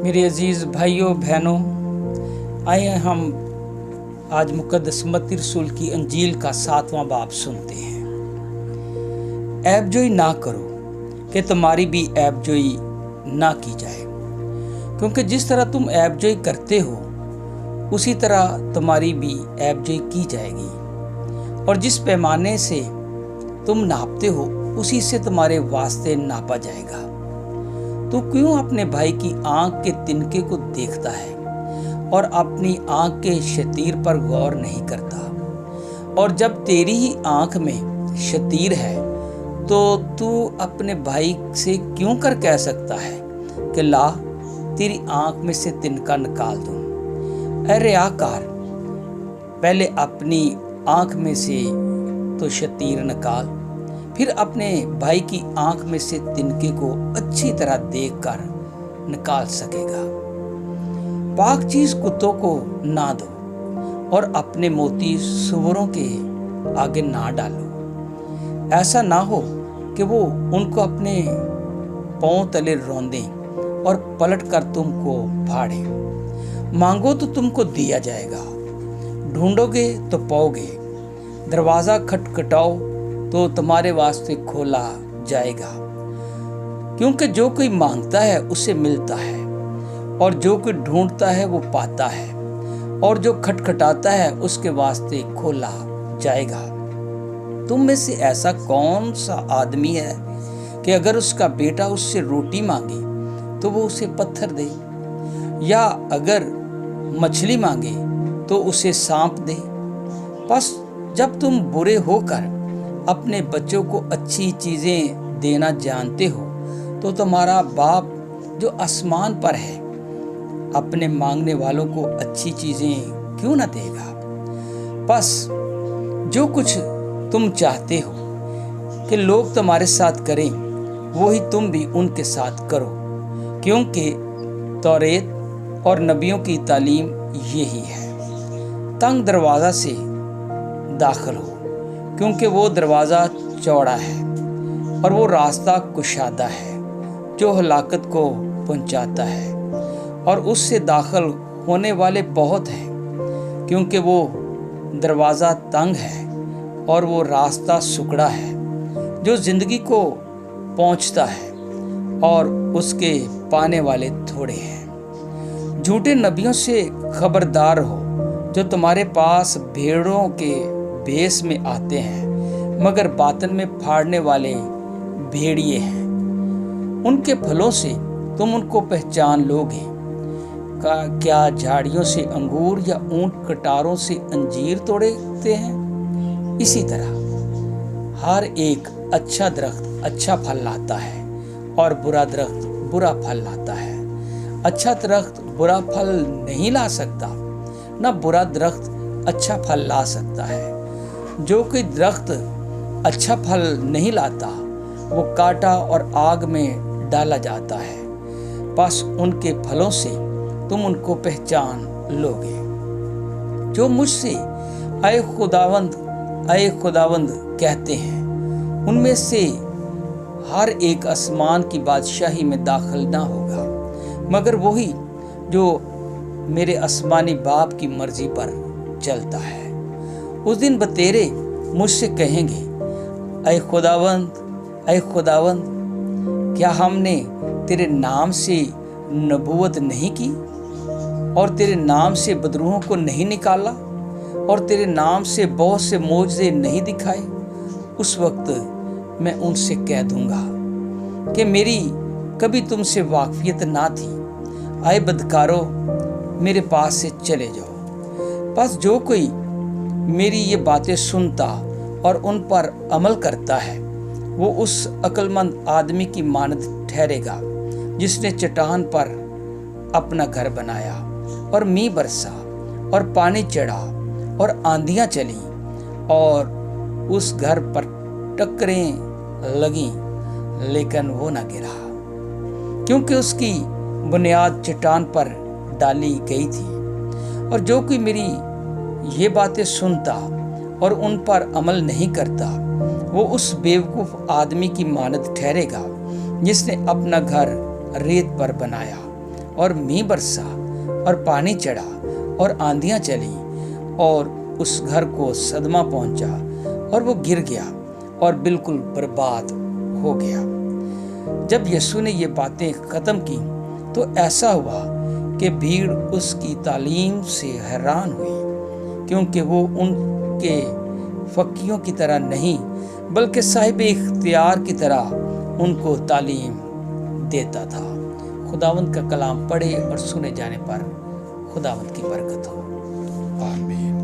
मेरे अजीज़ भाइयों बहनों, आइए हम आज मुक़द्दस मत्ती रसूल की अंजील का 7वां बाब सुनते हैं। ऐबजोई ना करो कि तुम्हारी भी ऐबजोई ना की जाए, क्योंकि जिस तरह तुम ऐबजोई करते हो उसी तरह तुम्हारी भी ऐबजोई की जाएगी, और जिस पैमाने से तुम नापते हो उसी से तुम्हारे वास्ते नापा जाएगा। तो क्यों अपने भाई की आंख के तिनके को देखता है और अपनी आंख के शतीर पर गौर नहीं करता? और जब तेरी ही आंख में शतीर है तो तू अपने भाई से क्यों कर कह सकता है कि ला तेरी आंख में से तिनका निकाल दूं? ऐ रियाकार, पहले अपनी आंख में से तो शतीर निकाल, फिर अपने भाई की आंख में से तिनके को अच्छी तरह देखकर निकाल सकेगा। पाक चीज कुत्तों को ना दो और अपने मोती सूअरों के आगे ना डालो, ऐसा ना हो कि वो उनको अपने पांव तले रौंदें और पलट कर तुमको फाड़े। मांगो तो तुमको दिया जाएगा, ढूंढोगे तो पाओगे, दरवाजा खटखटाओ तो तुम्हारे वास्ते खोला जाएगा। क्योंकि जो कोई मांगता है उसे मिलता है, और जो कोई ढूंढता है वो पाता है, और जो खटखटाता है उसके वास्ते खोला जाएगा। तुम में से ऐसा कौन सा आदमी है कि अगर उसका बेटा उससे रोटी मांगे तो वो उसे पत्थर दे, या अगर मछली मांगे तो उसे सांप दे? बस जब तुम बुरे होकर अपने बच्चों को अच्छी चीज़ें देना जानते हो तो तुम्हारा बाप जो आसमान पर है अपने मांगने वालों को अच्छी चीज़ें क्यों ना देगा? बस जो कुछ तुम चाहते हो कि लोग तुम्हारे साथ करें वो ही तुम भी उनके साथ करो, क्योंकि तौरेत और नबियों की तालीम यही है। तंग दरवाज़ा से दाखिल हो, क्योंकि वो दरवाज़ा चौड़ा है और वो रास्ता कुशादा है जो हलाकत को पहुंचाता है, और उससे दाखिल होने वाले बहुत हैं। क्योंकि वो दरवाज़ा तंग है और वो रास्ता सुकड़ा है जो ज़िंदगी को पहुंचता है, और उसके पाने वाले थोड़े हैं। झूठे नबियों से खबरदार हो जो तुम्हारे पास भेड़ों के भेष में आते हैं मगर बातन में फाड़ने वाले भेड़िए हैं। उनके फलों से तुम उनको पहचान लोगे। क्या झाड़ियों से अंगूर या ऊंट कटारों से अंजीर तोड़ते हैं? इसी तरह हर एक अच्छा दरख्त अच्छा फल लाता है और बुरा दरख्त बुरा फल लाता है। अच्छा दरख्त बुरा फल नहीं ला सकता, ना बुरा दरख्त अच्छा फल ला सकता है। जो कोई दरख्त अच्छा फल नहीं लाता वो काटा और आग में डाला जाता है। बस उनके फलों से तुम उनको पहचान लोगे। जो मुझसे ऐ खुदावंद कहते हैं उनमें से हर एक आसमान की बादशाही में दाखिल ना होगा, मगर वही जो मेरे आसमानी बाप की मर्जी पर चलता है। उस दिन बतेरे मुझसे कहेंगे, ऐ खुदावंद, क्या हमने तेरे नाम से नबूवत नहीं की, और तेरे नाम से बदरूहों को नहीं निकाला, और तेरे नाम से बहुत से मोजज़े नहीं दिखाए? उस वक्त मैं उनसे कह दूंगा कि मेरी कभी तुमसे वाकफियत ना थी। आए बदकारो, मेरे पास से चले जाओ। बस जो कोई मेरी ये बातें सुनता और उन पर अमल करता है वो उस अक्लमंद आदमी की मानद ठहरेगा जिसने चट्टान पर अपना घर बनाया, और मींह बरसा और पानी चढ़ा और आंधियां चली और उस घर पर टक्करें लगी, लेकिन वो ना गिरा, क्योंकि उसकी बुनियाद चट्टान पर डाली गई थी। और जो कोई मेरी ये बातें सुनता और उन पर अमल नहीं करता वो उस बेवकूफ़ आदमी की मानद ठहरेगा जिसने अपना घर रेत पर बनाया, اور میंہ برسا اور پانی چڑھا اور آندھیاں چلیں اور اس گھر کو صدمہ پہنچا اور وہ گر گیا اور بالکل برباد ہو گیا۔ جب یسوع نے یہ باتیں ختم کی تو ایسا ہوا کہ بھیڑ اس کی تعلیم سے حیران ہوئی، کیونکہ وہ ان کے فقیوں کی طرح نہیں بلکہ صاحب اختیار کی طرح ان کو تعلیم دیتا تھا۔ خداوند کا کلام پڑھے اور سنے جانے پر خداوند کی برکت ہو۔ آمین۔